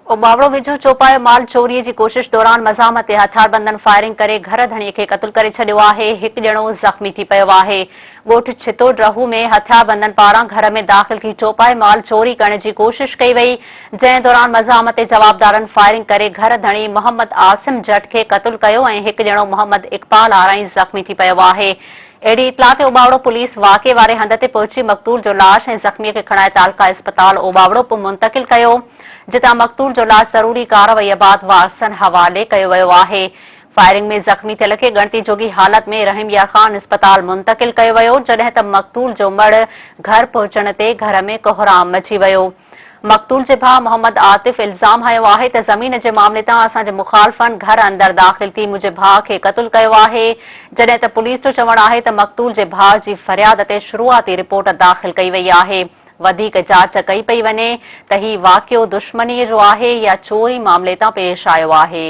उबावड़ो वेझो चौपायो माल चोरीअ जी कोशिश दौरान मज़ामत ते हथियारबंदनि फायरिंग करे घर धणीअ खे क़त्ल करे छडि॒यो आहे। हिकु ॼणो ज़ख़्मी थी पियो आहे। ॻोठ छितोड-रहू में हथियारबंदनि पारां घर में दाख़िल थी चौपाए माल चोरी करण जी कोशिश कई वई, जंहिं दौरान मज़ामत ते जवाबदारनि फायरिंग करे घर धणी मोहम्मद आसिम जट खे क़त्ल कयो ऐं हिकु ॼणो मोहम्मद इकबाल आराई ज़ख़्मी थी पियो आहे। अहिड़ी इतला ते उबावड़ो पुलिस वाक़े वारे हंध ते पहुची मक़तूल जो लाश ऐं ज़ख़्मीअ खे खणाए तालका इस्पताल उबावड़ो मुंतक़िल कयो, जितां मक़तूल जो लाश ज़रूरी कार्रवाईअ बैदि वारसनि हवाले कयो वियो आहे। फायरिंग में ज़ख़्मी थियल खे गणती जोगी हालत में रहीमया ख़ान इस्पताल मुंतक़िल कयो वियो, जॾहिं त मक़तूल जो मड़ घर पहुचण ते घर में कोहराम मची वियो। मक़तूल जे भाउ मोहम्मद आतिफ इल्ज़ाम हयो आहे त ज़मीन जे मामले तां असांजे मुख़ालिफ़नि घर अंदर दाख़िल थी मुंहिंजे भाउ खे क़त्ल कयो आहे, जॾहिं त पुलिस जो चवणु आहे त मक़तूल जे भाउ जी फ़रियाद ते शुरूआती रिपोर्ट दाख़िल कई वई आहे। वधीक जांच कई पई वञे त ही वाक़ियो दुश्मनीअ जो आहे या चोरी मामले तां पेश आयो आहे।